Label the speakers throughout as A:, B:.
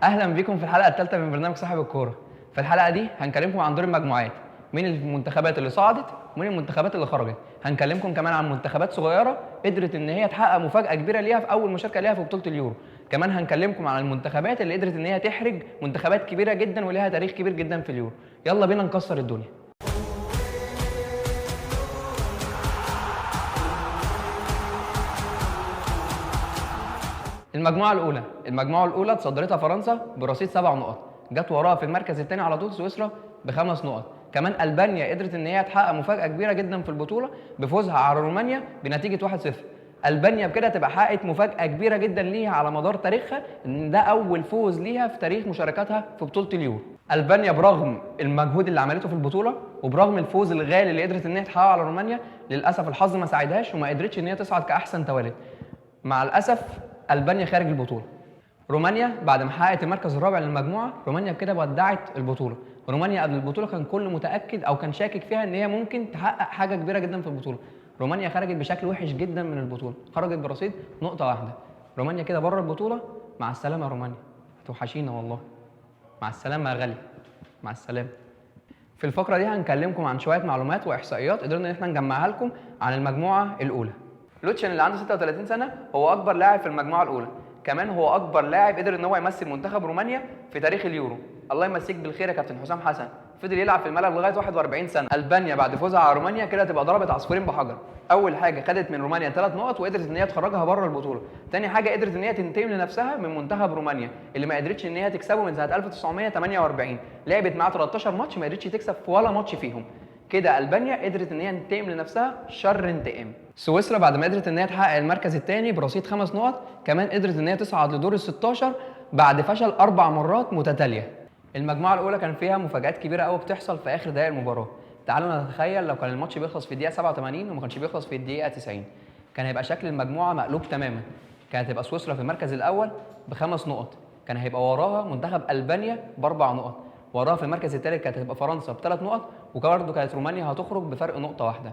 A: اهلا بيكم في الحلقه الثالثه من برنامج صاحب الكوره. في الحلقه دي هنكلمكم عن دور المجموعات، مين المنتخبات اللي صعدت ومين المنتخبات اللي خرجت. هنكلمكم كمان عن منتخبات صغيره قدرت ان هي تحقق مفاجاه كبيره ليها في اول مشاركه ليها في بطوله اليورو. كمان هنكلمكم عن المنتخبات اللي قدرت ان هي تحرج منتخبات كبيره جدا وليها تاريخ كبير جدا في اليورو. يلا بينا نكسر الدنيا. المجموعه الاولى تصدرتها فرنسا برصيد 7 نقط، جت وراها في المركز الثاني على طول سويسرا ب5 نقط. كمان البانيا قدرت ان هي تحقق مفاجاه كبيره جدا في البطوله بفوزها على رومانيا بنتيجه 1-0. البانيا بكده تبقى حققت مفاجاه كبيره جدا ليها على مدار تاريخها، ان ده اول فوز ليها في تاريخ مشاركاتها في بطوله اليورو. البانيا برغم المجهود اللي عملته في البطوله وبرغم الفوز الغالي اللي قدرت ان هي تحققه على رومانيا، للاسف الحظ ما ساعدهاش وما قدرتش ان هي تصعد كاحسن توالد. مع الاسف البانيا خارج البطوله. رومانيا بعد ما حققت المركز الرابع للمجموعه، رومانيا بكده ودعت البطوله. رومانيا قبل البطوله كان كل متاكد او كان شاكك فيها ان هي ممكن تحقق حاجه كبيره جدا في البطوله. رومانيا خرجت بشكل وحش جدا من البطوله، خرجت برصيد نقطه واحده. رومانيا كده بره البطوله. مع السلامه يا رومانيا، هتوحشينا والله. مع السلامه يا غالي، مع السلامه. في الفقره دي هنكلمكم عن شويه معلومات واحصائيات قدرنا ان احنا نجمعها لكم عن المجموعه الاولى. لوتشن اللي عنده 36 سنه هو اكبر لاعب في المجموعه الاولى، كمان هو اكبر لاعب قدر ان هو يمثل منتخب رومانيا في تاريخ اليورو. الله يمسيك بالخير يا كابتن حسام حسن، فضل يلعب في الملعب لغايه 41 سنه. البانيا بعد فوزها على رومانيا كده تبقى ضربت عصفورين بحجر. اول حاجه خدت من رومانيا 3 نقط وقدرت ان هي تخرجها بره البطوله. تاني حاجه قدرت ان هي تنتقم لنفسها من منتخب رومانيا اللي ما قدرتش ان هي تكسبه من سنه 1948. لعبت معاه 13 ماتش ما قدرتش تكسب في ولا ماتش فيهم. كده البانيا قدرت ان هي تنتقم لنفسها شر انتقام. سويسرا بعد ما قدرت ان هي تحقق المركز الثاني برصيد 5 نقط، كمان قدرت ان هي تصعد لدور ال 16 بعد فشل 4 مرات متتاليه. المجموعه الاولى كان فيها مفاجات كبيره قوي بتحصل في اخر دقائق المباراه. تعالوا نتخيل لو كان الماتش بيخلص في الدقيقه 87 وما كانش بيخلص في الدقيقه 90، كان هيبقى شكل المجموعه مقلوب تماما. كانت هتبقى سويسرا في المركز الاول ب5 نقط، كان هيبقى وراها منتخب البانيا ب4 نقط، وراها في المركز الثالث كانت هتبقى فرنسا ب3 نقط، وبرده كانت رومانيا هتخرج بفرق نقطه واحده.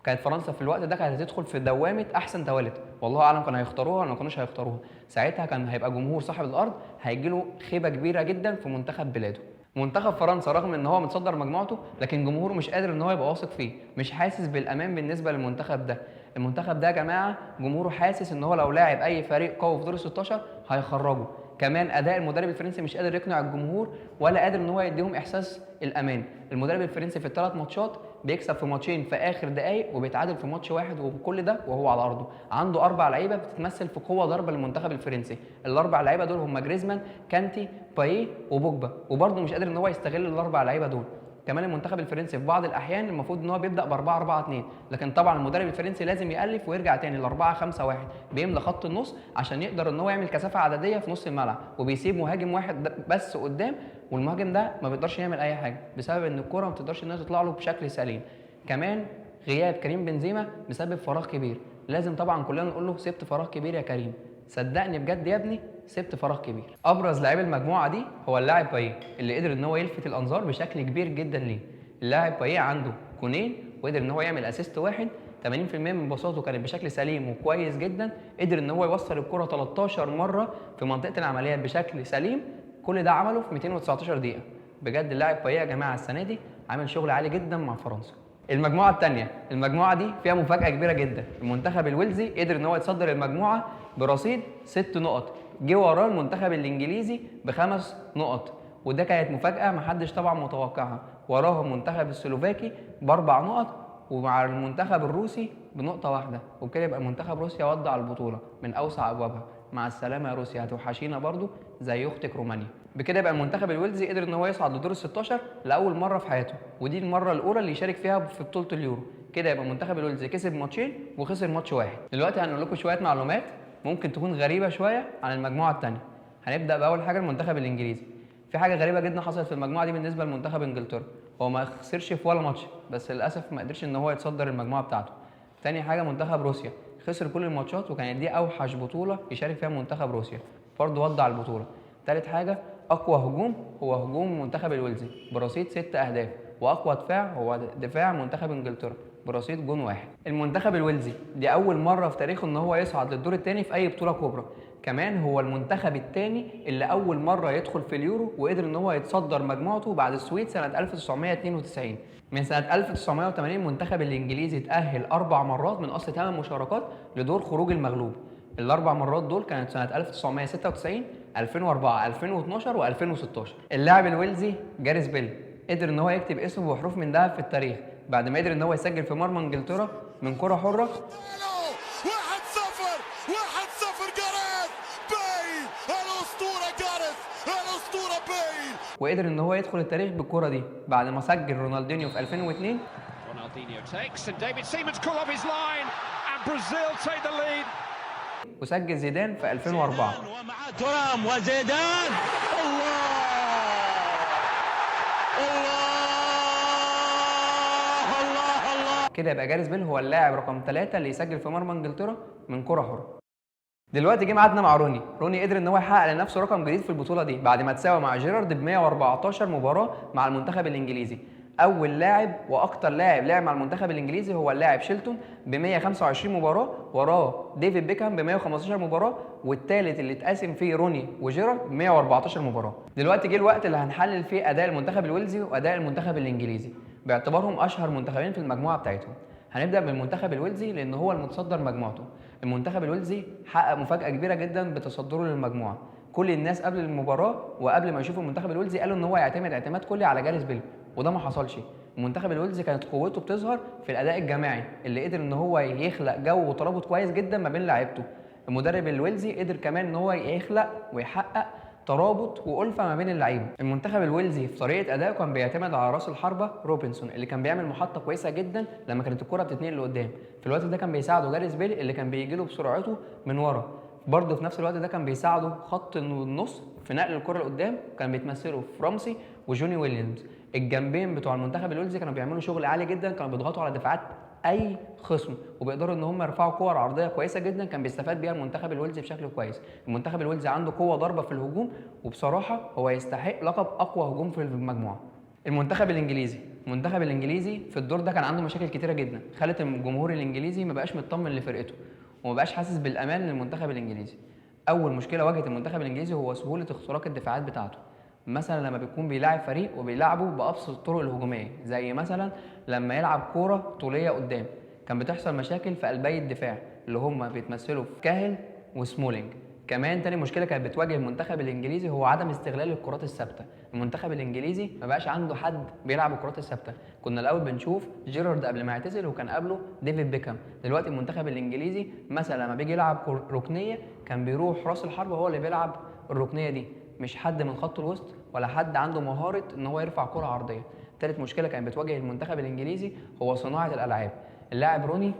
A: كانت فرنسا في الوقت ده كانت هتدخل في دوامه احسن توالد، والله اعلم كانوا هيختاروها ولا ما كانوش هيختاروها. ساعتها كان هيبقى جمهور صاحب الارض هيجي له خيبه كبيره جدا في منتخب بلاده. منتخب فرنسا رغم ان هو متصدر مجموعته، لكن جمهوره مش قادر ان هو يبقى واثق فيه، مش حاسس بالامان بالنسبه للمنتخب ده. المنتخب ده يا جماعه جمهوره حاسس ان هو لو لاعب اي فريق قوي في دور ال 16 هيخرجه. كمان اداء المدرب الفرنسي مش قادر يقنع الجمهور ولا قادر ان هو يديهم احساس الامان. المدرب الفرنسي في الثلاث ماتشات بيكسب في ماتشين في اخر دقائق وبيتعادل في ماتش واحد، وكل ده وهو على ارضه. عنده 4 لعيبه بتتمثل في قوه ضربه للمنتخب الفرنسي. الاربع لعيبه دول هم جريزمان، كانتي، بايه، وبوجبا، وبرده مش قادر ان هو يستغل الاربع لعيبه دول. كمان المنتخب الفرنسي في بعض الاحيان المفروض ان هو بيبدا ب 4-4-2، لكن طبعا المدرب الفرنسي لازم يالف ويرجع تاني ل 4-5-1، بيملى خط النص عشان يقدر ان هو يعمل كثافه عدديه في نص الملعب، وبيسيب مهاجم واحد بس قدام، والمهاجم ده ما بيقدرش يعمل اي حاجه بسبب ان الكره ما بتقدرش انها تطلع له بشكل سليم. كمان غياب كريم بنزيما مسبب فراغ كبير، لازم طبعا كلنا نقول له سبت فراغ كبير يا كريم، صدقني بجد يا ابني سبت فراغ كبير. ابرز لاعبي المجموعه دي هو اللاعب بايه اللي قدر ان هو يلفت الانظار بشكل كبير جدا ليه. اللاعب بايه عنده جونين وقدر ان هو يعمل اسيست واحد، 80% من باصاته كانت بشكل سليم وكويس جدا، قدر ان هو يوصل الكره 13 مره في منطقه العمليات بشكل سليم. كل ده عمله في 219 دقيقه. بجد اللاعب بايه يا جماعه السنه دي عامل شغل عالي جدا مع فرنسا. المجموعه الثانيه، المجموعه دي فيها مفاجاه كبيره جدا. المنتخب الويلزي قدر ان هو يتصدر المجموعه برصيد 6 نقط، جه وراه المنتخب الانجليزي ب5 نقط، وده كانت مفاجاه محدش طبعا متوقعها. وراه المنتخب السلوفاكي ب4 نقط، ومع المنتخب الروسي بنقطه واحده، وبكده يبقى منتخب روسيا ودع البطوله من اوسع ابوابها. مع السلامه يا روسيا، هتوحشينا برضو زي اختك رومانيا. بكده يبقى المنتخب الويلزي قدر ان هو يصعد لدور ال 16 لاول مره في حياته، ودي المره الاولى اللي يشارك فيها في بطوله اليورو. كده يبقى منتخب الويلزي كسب ماتشين وخسر ماتش واحد. دلوقتي هنقول لكم شويه معلومات ممكن تكون غريبه شويه عن المجموعه الثانيه. هنبدا باول حاجه المنتخب الانجليزي. في حاجه غريبه جدا حصلت في المجموعه دي بالنسبه لمنتخب انجلترا، هو ما خسرش في ولا ماتش، بس للاسف ما قدرش ان هو يتصدر المجموعه بتاعته. تاني حاجه منتخب روسيا، خسر كل الماتشات وكانت دي اوحش بطوله يشارك فيها منتخب روسيا، برضه ودع البطوله. تالت حاجه اقوى هجوم هو هجوم منتخب الويلزي برصيد 6 اهداف، واقوى دفاع هو دفاع منتخب انجلترا برصيد جون واحد. المنتخب الويلزي دي اول مره في تاريخه ان هو يصعد للدور الثاني في اي بطوله كبرى، كمان هو المنتخب الثاني اللي اول مره يدخل في اليورو وقدر ان هو يتصدر مجموعته بعد السويد سنه 1992. من سنه 1980 المنتخب الانجليزي تاهل 4 مرات من اصل 8 مشاركات لدور خروج المغلوب. الاربع مرات دول كانت سنه 1996 2004 2012 و2016. اللاعب الويلزي جاريث بيل قدر ان هو يكتب اسمه بحروف من ذهب في التاريخ بعد ما قدر ان هو يسجل في مرمى انجلترا من كره حره.
B: 1-0 جاريث بيل، الاسطوره جاريث، الاسطوره بيل،
A: وقدر ان هو يدخل التاريخ بالكره دي بعد ما سجل رونالدينيو في 2002.
C: Ronaldinho takes and David Seaman's call off his line and Brazil take the lead.
A: وسجل زيدان في 2004.
D: ومع ترام وزيدان. الله الله الله الله.
A: كده يبقى جاريث بيل هو اللاعب رقم 3 اللي يسجل في مرمى انجلترا من كره حره. دلوقتي جه ميعادنا مع روني قدر ان هو يحقق لنفسه رقم جديد في البطوله دي بعد ما تساوى مع جيرارد ب 114 مباراه مع المنتخب الانجليزي. اول لاعب واكتر لاعب لعب مع المنتخب الانجليزي هو اللاعب شيلتون ب 125 مباراه، وراه ديفيد بيكهام ب 115 مباراه، والثالث اللي اتقاسم فيه روني وجيرارد ب 114 مباراه. دلوقتي جه الوقت اللي هنحلل فيه اداء المنتخب الويلزي واداء المنتخب الانجليزي باعتبارهم اشهر منتخبين في المجموعه بتاعتهم. هنبدا بالمنتخب الويلزي لان هو المتصدر مجموعته. المنتخب الويلزي حقق مفاجاه كبيره جدا بتصدره للمجموعه. كل الناس قبل المباراه وقبل ما يشوفوا المنتخب الويلزي قالوا ان هو يعتمد اعتماد كلي على جاريث بيل، وده ما حصلش. المنتخب الويلزي كانت قوته بتظهر في الاداء الجماعي اللي قدر ان هو يخلق جو وترابط كويس جدا ما بين لاعيبته. المدرب الويلزي قدر كمان ان هو يخلق ويحقق ترابط والفه ما بين اللعيبه. المنتخب الويلزي في طريقه ادائه كان بيعتمد على راس الحربه روبنسون اللي كان بيعمل محطه كويسه جدا لما كانت الكره بتتنقل لقدام. في الوقت ده كان بيساعده جاريث بيل اللي كان بيجي له بسرعته من ورا. برضه في نفس الوقت ده كان بيساعده خط النص في نقل الكره لقدام، كان بيتمثلوا في رامسي وجوني ويليامز. الجنبين بتوع المنتخب الويلزي كانوا بيعملوا شغل عالي جدا، كانوا بيضغطوا على دفاعات اي خصم وبيقدروا ان هم يرفعوا كور عرضيه كويسه جدا كان بيستفاد بيها المنتخب الويلزي بشكل كويس. المنتخب الويلزي عنده قوه ضربه في الهجوم وبصراحه هو يستحق لقب اقوى هجوم في المجموعه. المنتخب الانجليزي في الدور ده كان عنده مشاكل كتيره جدا خلت الجمهور الانجليزي ما بقاش مطمن لفرقته وما بقاش حاسس بالامان للمنتخب الانجليزي. اول مشكله واجهت المنتخب الانجليزي هو سهوله اختراق الدفاعات بتاعته. مثلا لما بيكون بيلاعب فريق وبيلعبه بابسط الطرق الهجوميه، زي مثلا لما يلعب كوره طوليه قدام، كان بتحصل مشاكل في قلبي الدفاع اللي هم بيتمثلوا في كاهل وسمولينج. كمان تاني مشكله كانت بتواجه المنتخب الانجليزي هو عدم استغلال الكرات الثابته. المنتخب الانجليزي ما بقاش عنده حد بيلعب الكرات الثابته. كنا الاول بنشوف جيرارد قبل ما يعتزل وكان قبله ديفيد بيكهام. دلوقتي المنتخب الانجليزي مثلا لما بيجي يلعب ركنيه كان بيروح راس الحربه هو اللي بيلعب الركنيه دي، مش حد من خط الوسط ولا حد عنده مهاره ان هو يرفع كره عرضيه. ثالث مشكله كانت بتواجه المنتخب الانجليزي هو صناعه الالعاب. اللاعب روني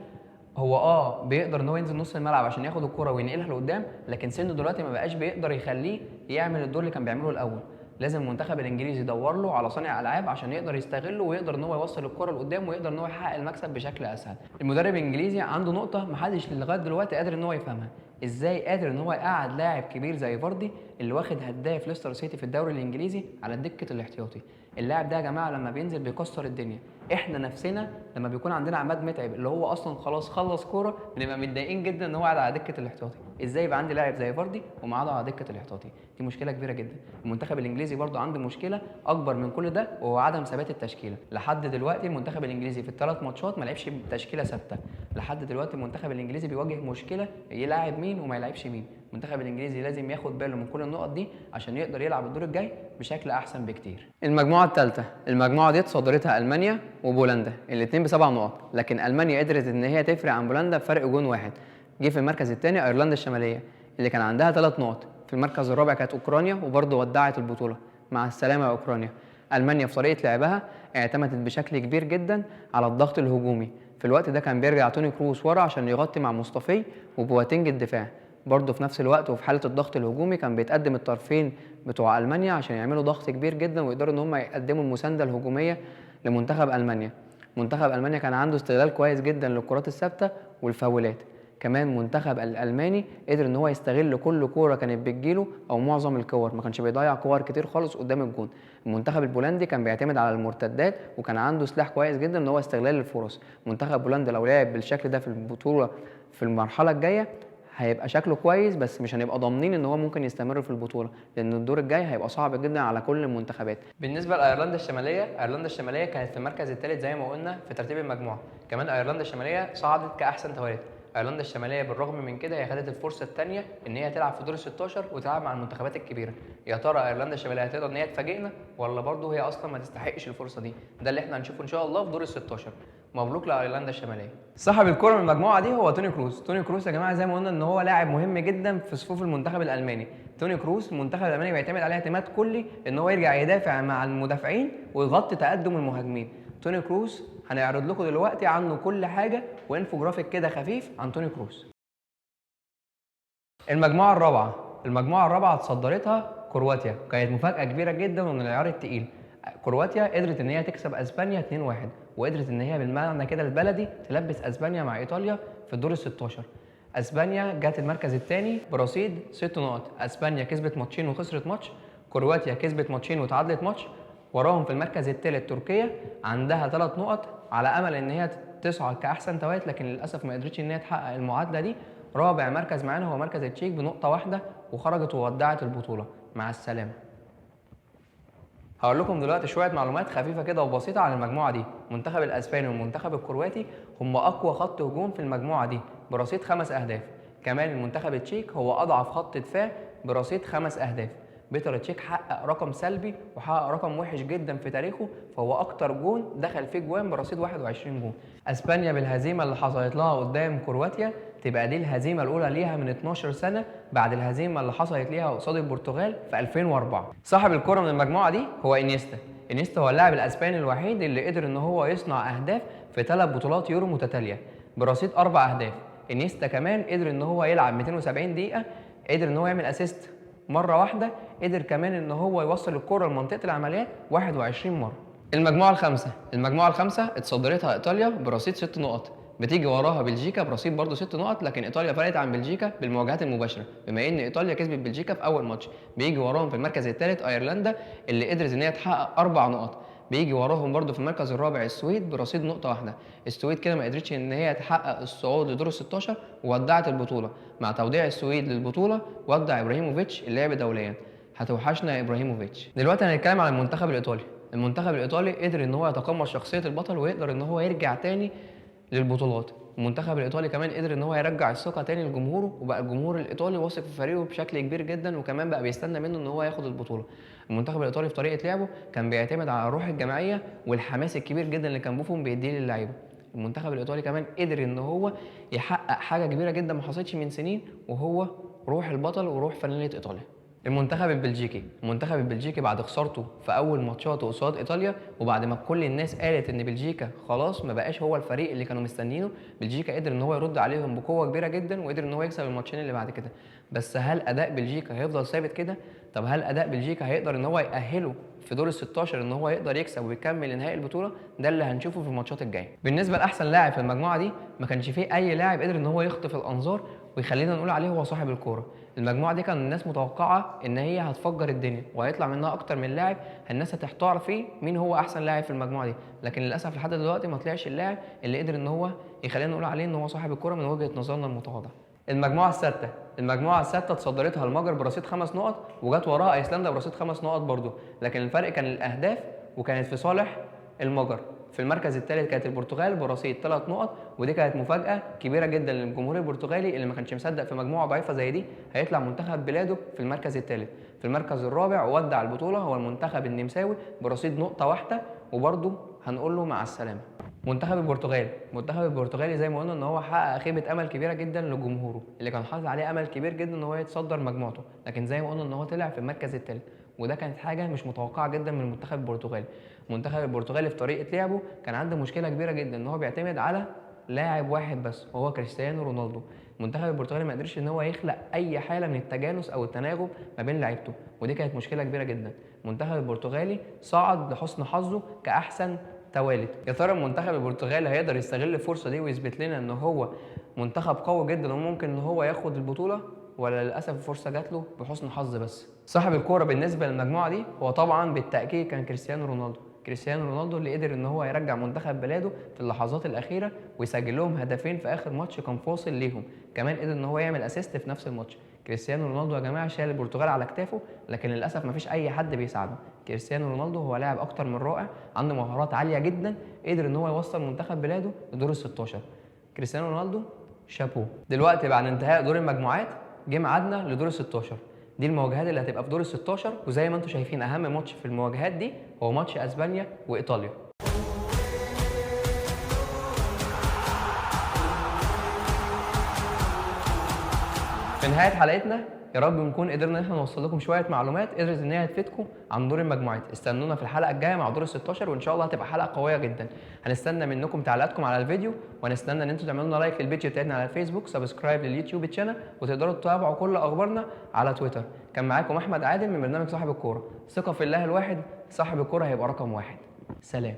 A: هو بيقدر ان هو ينزل نص الملعب عشان ياخد الكره وينقلها لقدام، لكن سنه دلوقتي ما بقاش بيقدر يخليه يعمل الدور اللي كان بيعمله الاول. لازم المنتخب الانجليزي يدور له على صانع العاب عشان يقدر يستغله ويقدر ان هو يوصل الكره لقدام ويقدر ان هو يحقق المكسب بشكل اسهل. المدرب الانجليزي عنده نقطه محدش لغايه دلوقتي قادر ان هو يفهمها، ازاي قادر ان هو يقعد لاعب كبير زي فاردي اللي واخد هداف ليستر سيتي في الدوري الانجليزي على دكه الاحتياطي. اللاعب ده يا جماعه لما بينزل بيكسر الدنيا. احنا نفسنا لما بيكون عندنا عماد متعب اللي هو اصلا خلاص خلص كوره بنبقى متضايقين جدا ان هو قاعد على دكه الاحتياطي. ازاي يبقى عندي لاعب زي فاردي ومقعده على دكه الاحتياطي؟ دي مشكله كبيره جدا. المنتخب الانجليزي برضه عنده مشكله اكبر من كل ده وهو عدم ثبات التشكيله. لحد دلوقتي المنتخب الانجليزي في الثلاث ماتشات ما لعبش بتشكيله ثابته. لحد دلوقتي المنتخب الانجليزي بيواجه مشكله يلاعب مين وما يلعبش مين. المنتخب الانجليزي لازم ياخد باله من كل النقط دي عشان يقدر يلعب الدور الجاي بشكل احسن بكتير. المجموعه الثالثه، المجموعه دي تصدرتها المانيا وبولندا الاثنين ب7 نقط، لكن المانيا قدرت ان هي تفرق عن بولندا بفرق جون واحد. جه في المركز الثاني ايرلندا الشماليه اللي كان عندها 3 نقط. في المركز الرابع كانت اوكرانيا وبرضه ودعت البطوله. مع السلامه يا اوكرانيا. المانيا في طريقه لعبها اعتمدت بشكل كبير جدا على الضغط الهجومي. في الوقت ده كان بيرجع توني كروس ورا عشان يغطي مع مصطفي وبواتينج الدفاع. برضه في نفس الوقت وفي حاله الضغط الهجومي كان بيتقدم الطرفين بتوع المانيا عشان يعملوا ضغط كبير جدا ويقدروا ان هم يقدموا المسانده الهجوميه لمنتخب المانيا. منتخب المانيا كان عنده استغلال كويس جدا للكرات الثابته والفاولات. كمان المنتخب الالماني قدر ان هو يستغل كل كوره كانت بتجيله او معظم الكور، ما كانش بيضيع كور كتير خالص قدام الجون. المنتخب البولندي كان بيعتمد على المرتدات وكان عنده سلاح كويس جدا ان هو استغلال الفرص. منتخب بولندا لو لعب بالشكل ده في البطوله في المرحله الجايه هيبقى شكله كويس، بس مش هنبقى ضامنين ان هو ممكن يستمر في البطوله، لان الدور الجاي هيبقى صعب جدا على كل المنتخبات. بالنسبه لايرلندا الشماليه، ايرلندا الشماليه كانت في المركز الثالث زي ما قلنا في ترتيب المجموعه. كمان ايرلندا الشماليه صعدت كاحسن توالت. ايرلندا الشماليه بالرغم من كده هي خدت الفرصه الثانيه ان هي تلعب في دور ال 16 وتلعب مع المنتخبات الكبيره. يا ترى ايرلندا الشماليه هتقدر ان هي تفاجئنا ولا برضه هي اصلا ما تستحقش الفرصه دي؟ ده اللي احنا هنشوفه ان شاء الله في دور ال 16. مبروك لايرلندا الشماليه. صاحب الكره من المجموعه دي هو توني كروس. توني كروس يا جماعه زي ما قلنا ان هو لاعب مهم جدا في صفوف المنتخب الالماني. توني كروس المنتخب الالماني بيعتمد عليه اعتماد كلي ان هو يرجع يدافع مع المدافعين ويغطي تقدم المهاجمين. توني كروس هنعرض لكم دلوقتي عنه كل حاجه وانفوجرافيك كده خفيف عن توني كروس. المجموعه الرابعه اتصدرتها كرواتيا، كانت مفاجاه كبيره جدا ومن العيار الثقيل. كرواتيا قدرت ان هي تكسب اسبانيا 2-1، وقدرت ان هي بالمعنى كده البلدي تلبس اسبانيا مع ايطاليا في الدور ال 16. اسبانيا جت المركز الثاني برصيد 6 نقط، اسبانيا كسبت ماتشين وخسرت ماتش، كرواتيا كسبت ماتشين وتعادلت ماتش. وراهم في المركز الثالث تركيا عندها 3 نقط على امل ان هي تصعد كاحسن توالت، لكن للاسف ما قدرتش ان هي تحقق المعادله دي. رابع مركز معانا هو مركز التشيك بنقطه واحده، وخرجت وودعت البطوله. مع السلامه. هقول لكم دلوقتي شويه معلومات خفيفه كده وبسيطه عن المجموعه دي. المنتخب الاسباني والمنتخب الكرواتي هم اقوى خط هجوم في المجموعه دي برصيد 5 اهداف. كمان المنتخب التشيك هو اضعف خط دفاع برصيد 5 اهداف. بيتر تشيك حقق رقم سلبي وحقق رقم وحش جدا في تاريخه، فهو اكتر جون دخل فيه جوان برصيد 21 جون. اسبانيا بالهزيمه اللي حصلت لها قدام كرواتيا تبقى دي الهزيمه الاولى ليها من 12 سنه بعد الهزيمه اللي حصلت ليها قصاد البرتغال في 2004. صاحب الكره من المجموعه دي هو انيستا. انيستا هو اللاعب الاسباني الوحيد اللي قدر ان هو يصنع اهداف في 3 بطولات يورو متتاليه برصيد 4 اهداف. انيستا كمان قدر ان هو يلعب 270 دقيقه، قدر ان هو يعمل اسيست مره واحده، قدر كمان ان هو يوصل الكره لمنطقه العمليات 21 مره. المجموعه الخامسه اتصدرتها ايطاليا برصيد 6 نقط، بتيجي وراها بلجيكا برصيد برضه 6 نقط، لكن ايطاليا فرقت عن بلجيكا بالمواجهات المباشره بما ان ايطاليا كسبت بلجيكا في اول ماتش. بيجي وراهم في المركز الثالث ايرلندا اللي قدرت ان هي تحقق 4 نقط. بيجي وراهم برضه في المركز الرابع السويد برصيد نقطه واحده. السويد كده ما قدرتش ان هي تحقق الصعود لدور ال 16 وودعت البطوله. مع توديع السويد للبطوله ودع ابراهيموفيتش اللعب دوليا. هتوحشنا يا ابراهيموفيتش. دلوقتي هنتكلم عن المنتخب الايطالي. المنتخب الايطالي قدر ان هو يتقمص شخصيه البطل ويقدر ان هو يرجع تاني للبطولات. المنتخب الايطالي كمان قدر ان هو يرجع الثقه تاني لجمهوره، وبقى الجمهور الايطالي واثق في فريقه بشكل كبير جدا، وكمان بقى بيستنى منه ان هو ياخد البطوله. المنتخب الايطالي في طريقه لعبه كان بيعتمد على الروح الجماعيه والحماس الكبير جدا اللي كان بوفون بيديه للعيبه. المنتخب الايطالي كمان قدر ان هو يحقق حاجه كبيره جدا ما حصلتش من سنين، وهو روح البطل وروح فانيله ايطاليا. المنتخب البلجيكي بعد خسارته في اول ماتشاته قصاد ايطاليا، وبعد ما كل الناس قالت ان بلجيكا خلاص ما بقاش هو الفريق اللي كانوا مستنيينه، بلجيكا قدر ان هو يرد عليهم بقوه كبيره جدا وقدر ان هو يكسب الماتشين اللي بعد كده. بس هل اداء بلجيكا هيفضل ثابت كده؟ طب هل اداء بلجيكا هيقدر ان هو يأهله في دور ال 16 ان هو يقدر يكسب ويكمل لنهائي البطوله؟ ده اللي هنشوفه في الماتشات الجايه. بالنسبه لاحسن لاعب في المجموعه دي ما كانش فيه اي لاعب قدر ان هو يخطف الانظار ويخلينا نقول عليه هو صاحب الكوره. المجموعه دي كان الناس متوقعه ان هي هتفجر الدنيا وهيطلع منها اكتر من لاعب، الناس هتحتار فيه مين هو احسن لاعب في المجموعه دي، لكن للاسف لحد دلوقتي ما طلعش اللاعب اللي قدر ان هو يخلينا نقول عليه ان هو صاحب الكوره من وجهه نظرنا المتواضعه. المجموعه السادسه تصدرتها المجر برصيد 5 نقط، وجت وراها ايسلندا برصيد 5 نقط برضه، لكن الفرق كان الاهداف وكانت في صالح المجر. في المركز الثالث كانت البرتغال برصيد 3 نقط، ودي كانت مفاجاه كبيره جدا للجمهور البرتغالي اللي ما كانش مصدق في مجموعه ضعيفه زي دي هيطلع منتخب بلاده في المركز الثالث. في المركز الرابع ودع البطوله هو المنتخب النمساوي برصيد نقطه واحده، وبرضه هنقول له مع السلامه. المنتخب البرتغالي زي ما قلنا ان هو حقق خيبه امل كبيره جدا لجمهوره اللي كان حاطط عليه امل كبير جدا ان هو يتصدر مجموعته، لكن زي ما قلنا ان هو طلع في المركز الثالث، وده كانت حاجه مش متوقعه جدا من المنتخب البرتغالي. المنتخب البرتغالي في طريقه لعبه كان عنده مشكله كبيره جدا ان هو بيعتمد على لاعب واحد بس وهو كريستيانو رونالدو. المنتخب البرتغالي ما قدرش ان هو يخلق اي حاله من التجانس او التناغم ما بين لعيبته، ودي كانت مشكله كبيره جدا. المنتخب البرتغالي صعد لحسن حظه كاحسن توالت. يا ترى المنتخب البرتغالي هيقدر يستغل الفرصه دي ويثبت لنا ان هو منتخب قوي جدا وممكن ان هو ياخد البطوله، ولا للاسف الفرصه جات له بحسن حظ بس؟ صاحب الكوره بالنسبه للمجموعه دي هو طبعا بالتاكيد كان كريستيانو رونالدو. كريستيانو رونالدو اللي قدر ان هو يرجع منتخب بلاده في اللحظات الاخيره ويسجل لهم هدفين في اخر ماتش كان فاصل ليهم، كمان قدر ان هو يعمل اسيست في نفس الماتش. كريستيانو رونالدو يا جماعه شايل البرتغال على كتافه، لكن للاسف مفيش اي حد بيساعده. كريستيانو رونالدو هو لاعب اكتر من رائع، عنده مهارات عاليه جدا، قدر ان هو يوصل منتخب بلاده لدور ال 16. كريستيانو رونالدو شابو. دلوقتي بعد انتهاء دور المجموعات جه ميعادنا لدور ال 16. دي المواجهات اللي هتبقى في دور ال 16، وزي ما انتم شايفين اهم ماتش في المواجهات دي هو ماتش اسبانيا وايطاليا. في نهايه حلقتنا يا رب نكون قدرنا ان احنا نوصل لكم شويه معلومات قدرت ان هي تفيدكم عن دور المجموعات. استنونا في الحلقه الجايه مع دور ال 16، وان شاء الله هتبقى حلقه قويه جدا. هنستنى منكم تعليقاتكم على الفيديو، وهنستنى ان انتم تعملوا لنا لايك للبيج بتاعتنا على الفيسبوك، سبسكرايب لليوتيوب تشانل، وتقدروا تتابعوا كل اخبارنا على تويتر. كان معاكم احمد عادل من برنامج صاحب الكوره. ثقه في الله الواحد، صاحب الكوره هيبقى رقم 1. سلام.